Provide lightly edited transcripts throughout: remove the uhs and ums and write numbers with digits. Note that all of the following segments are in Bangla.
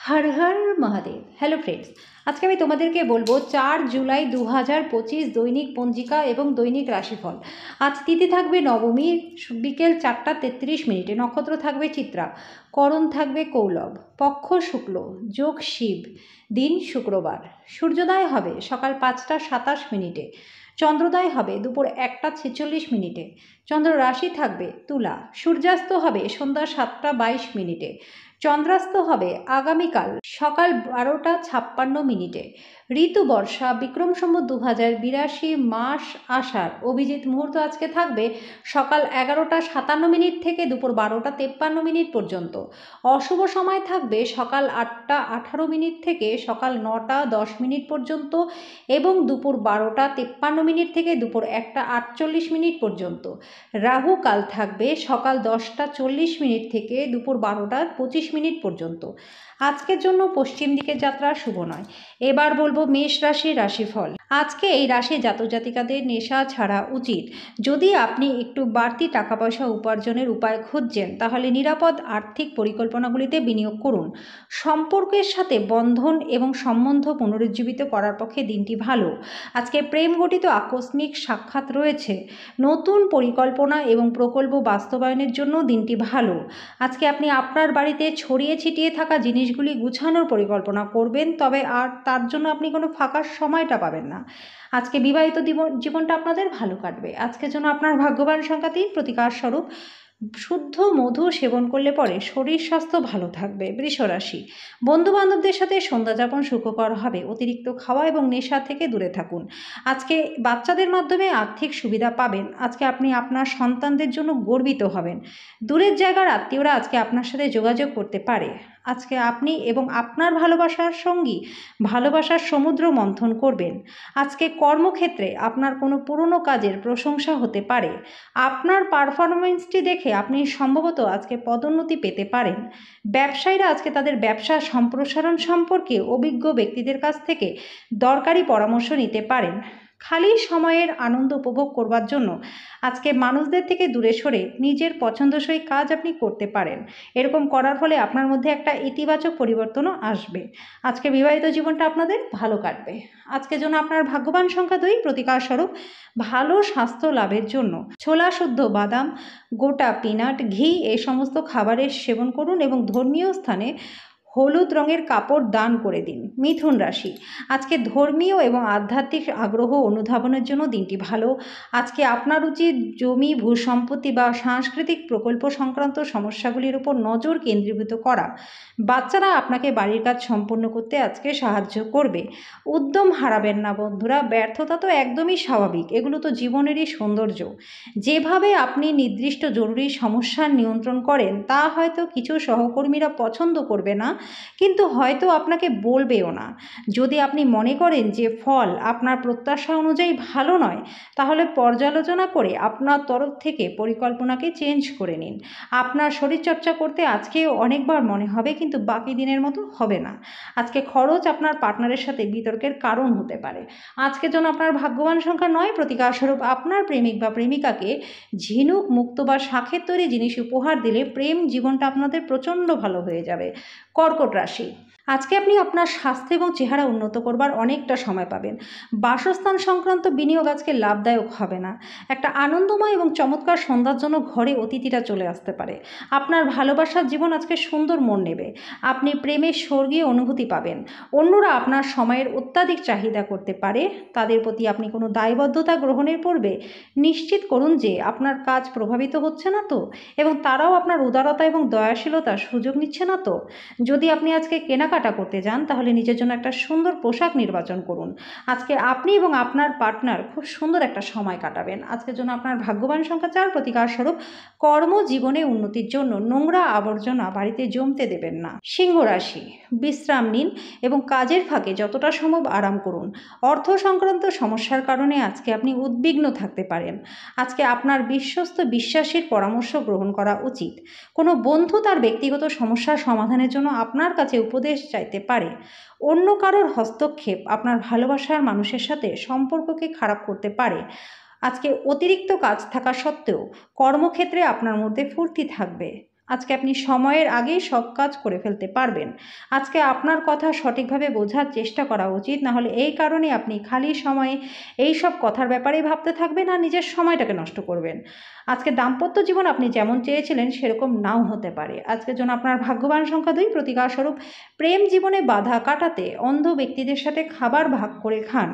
হর হর মহাদেব। হ্যালো ফ্রেন্ডস, আজকে আমি তোমাদেরকে বলবো 4 জুলাই 2025 দৈনিক পঞ্জিকা এবং দৈনিক রাশিফল। আজ তিথি থাকবে নবমী, বিকেল 4টা 33 মিনিটে। নক্ষত্র থাকবে চিত্রা, করণ থাকবে কৌলভ, পক্ষ শুক্ল, যোগ শিব, দিন শুক্রবার। সূর্যোদয় হবে সকাল 5টা 27 মিনিটে, চন্দ্রোদয় হবে দুপুর 1টা 46 মিনিটে। চন্দ্র রাশি থাকবে তুলা, সূর্যাস্ত হবে সন্ধ্যা 7টা 22 মিনিটে। চন্দ্রাস্ত হবে আগামীকাল সকাল 12টা 56 মিনিটে। ঋতু বর্ষা, বিক্রম সম্বত 2082, মাস আষাঢ়। অভিজিৎ মুহূর্ত আজকে থাকবে সকাল 11টা 57 মিনিট থেকে দুপুর 12টা 53 মিনিট পর্যন্ত। অশুভ সময় থাকবে সকাল 8টা 18 মিনিট থেকে সকাল 9টা 10 মিনিট পর্যন্ত এবং দুপুর 12টা 53 মিনিট থেকে দুপুর 1টা 48 মিনিট পর্যন্ত। রাহু কাল থাকবে সকাল 10টা 40 মিনিট থেকে দুপুর 12টা 25 মিনিট পর্যন্ত। আজকের জন্য পশ্চিম দিকে যাত্রা শুভ নয়। এবার বলবো মেষ রাশির রাশিফল। আজকে এই রাশি জাতক জাতিকাদের নেশা ছাড়া উচিত। যদি আপনি একটু বাড়তি টাকা পয়সা উপার্জনের উপায় খুঁজছেন, তাহলে নিরাপদ আর্থিক পরিকল্পনাগুলিতে বিনিয়োগ করুন। সম্পর্কের সাথে বন্ধন এবং সম্বন্ধ পুনরুজ্জীবিত করার পক্ষে দিনটি ভালো। আজকে প্রেম ঘটিত আকস্মিক সাক্ষাৎ রয়েছে। নতুন পরিকল্পনা এবং প্রকল্প বাস্তবায়নের জন্য দিনটি ভালো। আজকে আপনি আপনার বাড়িতে ছড়িয়ে ছিটিয়ে থাকা জিনিসগুলি গুছানোর পরিকল্পনা করবেন, তবে আর তার জন্য আপনি কোনো ফাঁকা সময়টা পাবেন না। আজকে বিবাহিত জীবনটা আপনাদের ভালো কাটবে। আজকের জন্য আপনার ভাগ্যবান সংখ্যা 3, প্রতিকার স্বরূপ শুদ্ধ মধু সেবন করলে পরে শরীর স্বাস্থ্য ভালো থাকবে। বৃষ রাশি, বন্ধু বান্ধবদের সাথে সন্ধ্যা যাপন সুখকর হবে। অতিরিক্ত খাওয়া এবং নেশা থেকে দূরে থাকুন। আজকে বাচ্চাদের মাধ্যমে আর্থিক সুবিধা পাবেন। আজকে আপনি আপনার সন্তানদের জন্য গর্বিত হবেন। দূরের জায়গার আত্মীয়রা আজকে আপনার সাথে যোগাযোগ করতে পারে। আজকে আপনি এবং আপনার ভালোবাসার সঙ্গী ভালোবাসার সমুদ্র মন্থন করবেন। আজকে কর্মক্ষেত্রে আপনার কোনো পুরনো কাজের প্রশংসা হতে পারে। আপনার পারফরমেন্সটি দেখে আপনি সম্ভবত আজকে পদোন্নতি পেতে পারেন। ব্যবসায়ীরা আজকে তাদের ব্যবসা সম্প্রসারণ সম্পর্কে অভিজ্ঞ ব্যক্তিদের কাছ থেকে দরকারি পরামর্শ নিতে পারেন। খালি সময়ের আনন্দ উপভোগ করবার জন্য আজকে মানুষদের থেকে দূরে সরে নিজের পছন্দসই কাজ আপনি করতে পারেন। এরকম করার ফলে আপনার মধ্যে একটা ইতিবাচক পরিবর্তনও আসবে। আজকে বিবাহিত জীবনটা আপনাদের ভালো কাটবে। আজকের জন্য আপনার ভাগ্যবান সংখ্যা 2, প্রতিকার স্বরূপ ভালো স্বাস্থ্য লাভের জন্য ছোলা শুদ্ধ বাদাম, গোটা পিনাট, ঘি এই সমস্ত খাবারের সেবন করুন এবং ধর্মীয় স্থানে হলুদ রঙের কাপড় দান করে দিন। মিথুন রাশি, আজকে ধর্মীয় এবং আধ্যাত্মিক আগ্রহ অনুধাবনের জন্য দিনটি ভালো। আজকে আপনার উচিত জমি, ভূসম্পত্তি বা সাংস্কৃতিক প্রকল্প সংক্রান্ত সমস্যাগুলির উপর নজর কেন্দ্রীভূত করা। বাচ্চারা আপনাকে বাড়ির কাজ সম্পন্ন করতে আজকে সাহায্য করবে। উদ্যম হারাবেন না বন্ধুরা, ব্যর্থতা তো একদমই স্বাভাবিক, এগুলো তো জীবনেরই সৌন্দর্য। যেভাবে আপনি নির্দিষ্ট জরুরি সমস্যার নিয়ন্ত্রণ করেন তা হয়তো কিছু সহকর্মীরা পছন্দ করবে না, কিন্তু হয়তো আপনাকে বলবেও না। যদি আপনি মনে করেন যে ফল আপনার প্রত্যাশা অনুযায়ী ভালো নয়, তাহলে পর্যালোচনা করে আপনার তরফ থেকে পরিকল্পনাকে চেঞ্জ করে নিন। আপনার শরীরচর্চা করতে আজকে অনেকবার মনে হবে, কিন্তু বাকি দিনের মতো হবে না। আজকে খরচ আপনার পার্টনারের সাথে বিতর্কের কারণ হতে পারে। আজকের জন্য আপনার ভাগ্যবান সংখ্যা 9, প্রতিকার স্বরূপ আপনার প্রেমিক বা প্রেমিকাকে ঝিনুক মুক্ত বা শাঁখের তৈরি জিনিস উপহার দিলে প্রেম জীবনটা আপনাদের প্রচণ্ড ভালো হয়ে যাবে। কর্কট রাশি, আজকে আপনি আপনার স্বাস্থ্য এবং চেহারা উন্নত করবার অনেকটা সময় পাবেন। বাসস্থান সংক্রান্ত বিনিয়োগ আজকে লাভদায়ক হবে না। একটা আনন্দময় এবং চমৎকার সন্ধ্যার জন্য ঘরে অতিথিরা চলে আসতে পারে। আপনার ভালোবাসার জীবন আজকে সুন্দর মোড় নেবে। আপনি প্রেমের স্বর্গীয় অনুভূতি পাবেন। অন্যরা আপনার সময়ের অত্যাধিক চাহিদা করতে পারে। তাদের প্রতি আপনি কোনো দায়বদ্ধতা গ্রহণের পূর্বে নিশ্চিত করুন যে আপনার কাজ প্রভাবিত হচ্ছে না তো, এবং তারাও আপনার উদারতা এবং দয়াশীলতার সুযোগ নিচ্ছে না তো। যদি আপনি আজকে কেনাকাটা করতে যান, তাহলে নিজের জন্য একটা সুন্দর পোশাক নির্বাচন করুন। আজকে আপনি এবং আপনার পার্টনার খুব সুন্দর একটা সময় কাটাবেন। আজকের জন্য আপনার ভাগ্যবান সংখ্যা 4, প্রতিকার স্বরূপ কর্মজীবনে উন্নতির জন্য নোংরা আবর্জনা বাড়িতে জমতে দেবেন না। সিংহ রাশি, বিশ্রাম নিন এবং কাজের ফাঁকে যতটা সম্ভব আরাম করুন। অর্থ সংক্রান্ত সমস্যার কারণে আজকে আপনি উদ্বিগ্ন থাকতে পারেন। আজকে আপনার বিশ্বস্ত বিশ্বাসীর পরামর্শ গ্রহণ করা উচিত। কোনো বন্ধু তার ব্যক্তিগত সমস্যার সমাধানের জন্য আপনার কাছে উপদেশ চাইতে পারে। অন্য কারোর হস্তক্ষেপ আপনার ভালোবাসার মানুষের সাথে সম্পর্ককে খারাপ করতে পারে। আজকে অতিরিক্ত কাজ থাকা সত্ত্বেও কর্মক্ষেত্রে আপনার মধ্যে ফুর্তি থাকবে। আজকে আপনি সময়ের আগেই সব কাজ করে ফেলতে পারবেন। আজকে আপনার কথা সঠিকভাবে বোঝার চেষ্টা করা উচিত, না হলে এই কারণে আপনি খালি সময়ে এই সব কথার ব্যাপারেই ভাবতে থাকবেন আর নিজের সময়টাকে নষ্ট করবেন। আজকে দাম্পত্য জীবন আপনি যেমন চেয়েছিলেন সেরকম নাও হতে পারে। আজকের জন্য আপনার ভাগ্যবান সংখ্যা 2, প্রতিকারস্বরূপ প্রেম জীবনে বাধা কাটাতে অন্ধ ব্যক্তিদের সাথে খাবার ভাগ করে খান।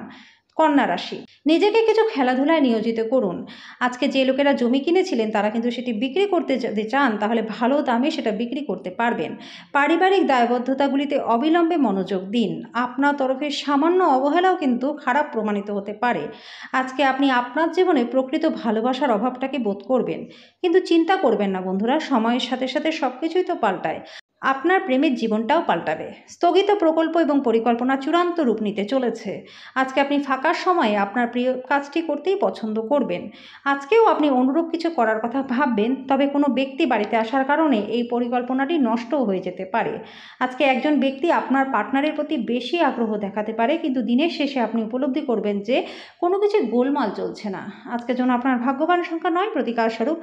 কন্যা রাশি, নিজেকে কিছু খেলাধুলায় নিয়োজিত করুন। আজকে যে লোকেরা জমি কিনেছিলেন তারা কিন্তু সেটি বিক্রি করতে যদি চান তাহলে ভালো দামে সেটা বিক্রি করতে পারবেন। পারিবারিক দায়বদ্ধতাগুলিতে অবিলম্বে মনোযোগ দিন। আপনার তরফে সামান্য অবহেলাও কিন্তু খারাপ প্রমাণিত হতে পারে। আজকে আপনি আপনার জীবনে প্রকৃত ভালোবাসার অভাবটাকে বোধ করবেন, কিন্তু চিন্তা করবেন না বন্ধুরা, সময়ের সাথে সাথে সব কিছুই তো পাল্টায়। আপনার প্রেমের জীবনটাও পাল্টাবে। স্থগিত প্রকল্প এবং পরিকল্পনা চূড়ান্ত রূপ নিতে চলেছে। আজকে আপনি ফাঁকা সময়ে আপনার প্রিয় কাজটি করতেই পছন্দ করবেন। আজকেও আপনি অনুরূপ কিছু করার কথা ভাববেন, তবে কোনো ব্যক্তি বাড়িতে আসার কারণে এই পরিকল্পনাটি নষ্টও হয়ে যেতে পারে। আজকে একজন ব্যক্তি আপনার পার্টনারের প্রতি বেশি আগ্রহ দেখাতে পারে, কিন্তু দিনের শেষে আপনি উপলব্ধি করবেন যে কোনো কিছু গোলমাল চলছে না। আজকের জন্য আপনার ভাগ্যবান সংখ্যা 9, প্রতিকারস্বরূপ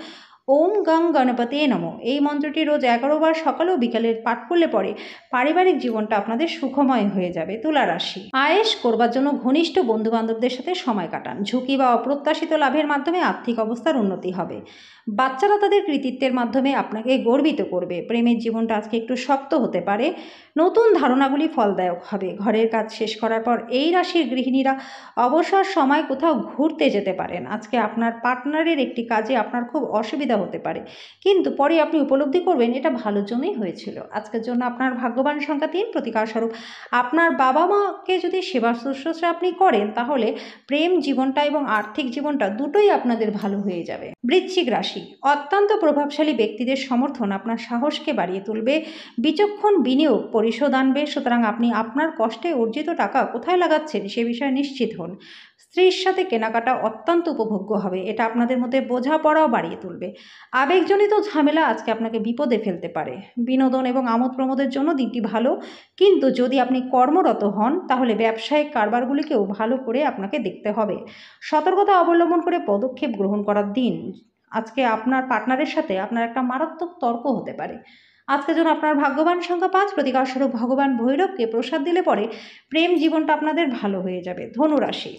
ওম গং গণপতে নমঃ এই মন্ত্রটি রোজ 11 বার সকাল ও বিকালে পাঠ করলে পরে পারিবারিক জীবনটা আপনাদের সুখময় হয়ে যাবে। তুলা রাশি, আয়েশ করবার জন্য ঘনিষ্ঠ বন্ধু বান্ধবদের সাথে সময় কাটান। ঝুঁকি বা অপ্রত্যাশিত লাভের মাধ্যমে আর্থিক অবস্থার উন্নতি হবে। বাচ্চারা তাদের কৃতিত্বের মাধ্যমে আপনাকে গর্বিত করবে। প্রেমের জীবনটা আজকে একটু শক্ত হতে পারে। নতুন ধারণাগুলি ফলদায়ক হবে। ঘরের কাজ শেষ করার পর এই রাশির গৃহিণীরা অবসর সময় কোথাও ঘুরতে যেতে পারেন। আজকে আপনার পার্টনারের একটি কাজে আপনার খুব অসুবিধা হতে পারে, কিন্তু পরে আপনি উপলব্ধি করবেন এটা ভালোর জন্যই হয়েছিল। আজকের জন্য আপনার ভাগ্যবান সংখ্যা 3, প্রতিকারস্বরূপ আপনার বাবা মাকে যদি সেবা শুশ্রূষা আপনি করেন তাহলে প্রেম জীবনটা এবং আর্থিক জীবনটা দুটোই আপনাদের ভালো হয়ে যাবে। বৃশ্চিক রাশি, অত্যন্ত প্রভাবশালী ব্যক্তিদের সমর্থন আপনার সাহসকে বাড়িয়ে তুলবে। বিচক্ষণ বিনিয়োগ পরিশোধ আনবে। সুতরাং আপনি আপনার কষ্টে অর্জিত টাকা কোথায় লাগাচ্ছেন সে বিষয়ে নিশ্চিত হন। স্ত্রীর সাথে কেনাকাটা অত্যন্ত উপভোগ্য হবে। এটা আপনাদের মধ্যে বোঝাপড়াও বাড়িয়ে তুলবে। আবেগজনিত ঝামেলা আজকে আপনাকে বিপদে ফেলতে পারে। বিনোদন এবং আমোদ প্রমোদের জন্য দিনটি ভালো, কিন্তু যদি আপনি কর্মরত হন তাহলে ব্যবসায়িক কারবারগুলিকেও ভালো করে আপনাকে দেখতে হবে। সতর্কতা অবলম্বন করে পদক্ষেপ গ্রহণ করার দিন। আজকে আপনার পার্টনারের সাথে আপনার একটা মারাত্মক তর্ক হতে পারে। আজকের জন্য আপনার ভাগ্যবান সংখ্যা 5, প্রতিকারস্বরূপ ভগবান ভৈরবকে প্রসাদ দিলে পরে প্রেম জীবনটা আপনাদের ভালো হয়ে যাবে। ধনু রাশি,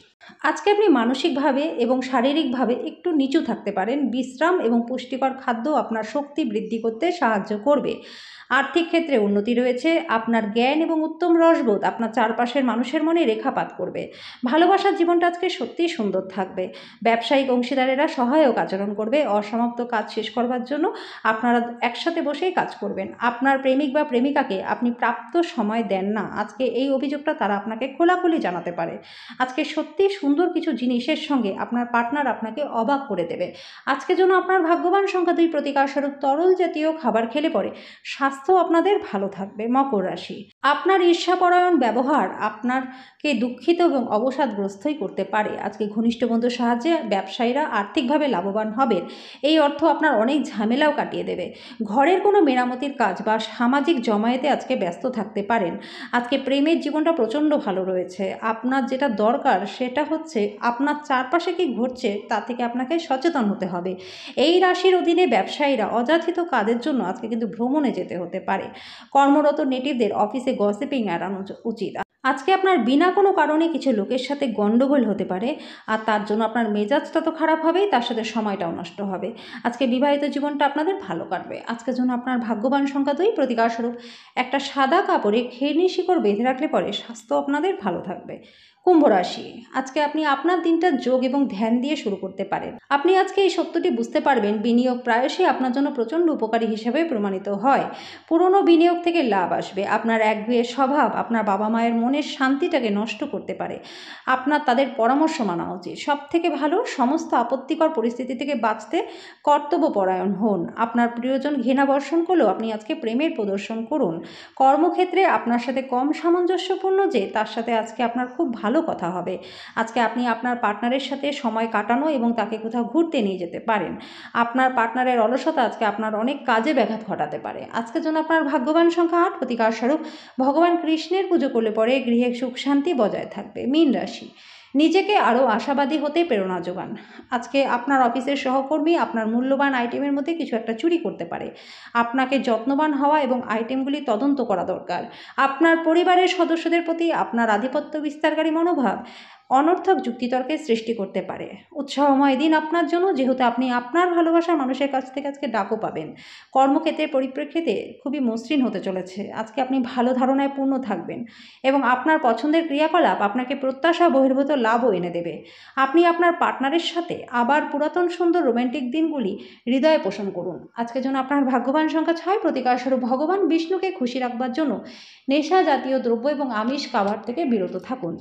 আজকে আপনি মানসিকভাবে এবং শারীরিকভাবে একটু নিচু থাকতে পারেন। বিশ্রাম এবং পুষ্টিকর খাদ্য আপনার শক্তি বৃদ্ধি করতে সাহায্য করবে। আর্থিক ক্ষেত্রে উন্নতি রয়েছে। আপনার জ্ঞান এবং উত্তম রসবোধ আপনার চারপাশের মানুষের মনে রেখাপাত করবে। ভালোবাসার জীবনটা আজকে সত্যিই সুন্দর থাকবে। ব্যবসায়িক অংশীদারেরা সহায়ক আচরণ করবে। অসমাপ্ত কাজ শেষ করবার জন্য আপনারা একসাথে বসেই কাজ করবেন। আপনার প্রেমিক বা প্রেমিকাকে আপনি প্রাপ্ত সময় দেন না, আজকে এই অভিযোগটা তারা আপনাকে খোলাখুলি জানাতে পারে। আজকে সত্যি সুন্দর কিছু জিনিসের সঙ্গে আপনার পার্টনার আপনাকে অবাক করে দেবে। আজকের জন্য আপনার ভাগ্যবান সংখ্যা 2, প্রতিকারস্বরূপ তরল জাতীয় খাবার খেলে পরে স্বাস্থ্য আপনাদের ভালো থাকবে। মকর রাশি, আপনার ঈর্ষাপরায়ণ ব্যবহার আপনাকে দুঃখিত এবং অবসাদগ্রস্তই করতে পারে। আজকে ঘনিষ্ঠ বন্ধুর সাহায্যে ব্যবসায়ীরা আর্থিকভাবে লাভবান হবেন। এই অর্থ আপনার অনেক ঝামেলাও কাটিয়ে দেবে। ঘরের কোনো মেরামতির কাজ বা সামাজিক জমায়েতে আজকে ব্যস্ত থাকতে পারেন। আজকে প্রেমের জীবনটা প্রচণ্ড ভালো রয়েছে। আপনার যেটা দরকার সেটা হচ্ছে আপনার চারপাশে কি ঘটছে তা থেকে আপনাকে সচেতন হতে হবে। এই রাশির অধীনে ব্যবসায়ীরা অযাচিত কাজের জন্য আজকে কিন্তু ভ্রমণে যেতে হতে পারে। কর্মরত নেটিভদের অফিসে গসিপিং এড়ানো উচিত। আজকে আপনার বিনা কোনো কারণে কিছু লোকের সাথে গণ্ডগোল হতে পারে, আর তার জন্য আপনার মেজাজটা তো খারাপ হবেই, তার সাথে সময়টাও নষ্ট হবে। আজকে বিবাহিত জীবনটা আপনাদের ভালো কাটবে। আজকের জন্য আপনার ভাগ্যবান সংখ্যা 2, প্রতিকারস্বরূপ একটা সাদা কাপড়ে খেরনি শিকড় বেঁধে রাখলে পরে স্বাস্থ্য আপনাদের ভালো থাকবে। কুম্ভ রাশি, আজকে আপনি আপনার দিনটা যোগ এবং ধ্যান দিয়ে শুরু করতে পারেন। আপনি আজকে এই সত্যটি বুঝতে পারবেন, বিনিয়োগ প্রায়শই আপনার জন্য প্রচণ্ড উপকারী হিসেবে প্রমাণিত হয়। পুরনো বিনিয়োগ থেকে লাভ আসবে। আপনার একগুঁয়ে স্বভাব আপনার বাবা মায়ের মনের শান্তিটাকে নষ্ট করতে পারে। আপনার তাদের পরামর্শ মানা উচিত। সব থেকে ভালো, সমস্ত আপত্তিকর পরিস্থিতি থেকে বাঁচতে কর্তব্যপরায়ণ হন। আপনার প্রিয়জন ঘৃণা বর্ষণ করলেও আপনি আজকে প্রেমের প্রদর্শন করুন। কর্মক্ষেত্রে আপনার সাথে কম সামঞ্জস্যপূর্ণ যে তার সাথে আজকে আপনার খুব ভালো কথা হবে। আজকে আপনি আপনার পার্টনারের সাথে সময় কাটানো এবং তাকে কোথাও ঘুরতে নিয়ে যেতে পারেন। আপনার পার্টনারের অলসতা আজকে আপনার অনেক কাজে ব্যাঘাত ঘটাতে পারে। আজকের জন্য আপনার ভাগ্যবান সংখ্যা 8, প্রতিকারস্বরূপ ভগবান কৃষ্ণের পুজো করলে পরে গৃহে সুখ শান্তি বজায় থাকবে। মীন রাশি, নিজেকে আরও আশাবাদী হতে প্রেরণা যোগান। আজকে আপনার অফিসের সহকর্মী আপনার মূল্যবান আইটেমের মধ্যে কিছু একটা চুরি করতে পারে। আপনাকে যত্নবান হওয়া এবং আইটেমগুলি তদন্ত করা দরকার। আপনার পরিবারের সদস্যদের প্রতি আপনার আধিপত্য বিস্তারকারী মনোভাব অনর্থক যুক্তিতর্কের সৃষ্টি করতে পারে। উৎসাহময় দিন আপনার জন্য, যেহেতু আপনি আপনার ভালোবাসার মানুষের কাছ থেকে আজকে ডাকও পাবেন। কর্মক্ষেত্রের পরিপ্রেক্ষিতে খুবই মসৃণ হতে চলেছে। আজকে আপনি ভালো ধারণায় পূর্ণ থাকবেন এবং আপনার পছন্দের ক্রিয়াকলাপ আপনাকে প্রত্যাশা বহির্ভূত লাভও এনে দেবে। আপনি আপনার পার্টনারের সাথে আবার পুরাতন সুন্দর রোম্যান্টিক দিনগুলি হৃদয়ে পোষণ করুন। আজকের জন্য আপনার ভাগ্যবান সংখ্যা 6। প্রতিকারস্বরূপ ভগবান বিষ্ণুকে খুশি রাখবার জন্য নেশা জাতীয় দ্রব্য এবং আমিষ খাবার থেকে বিরত থাকুন।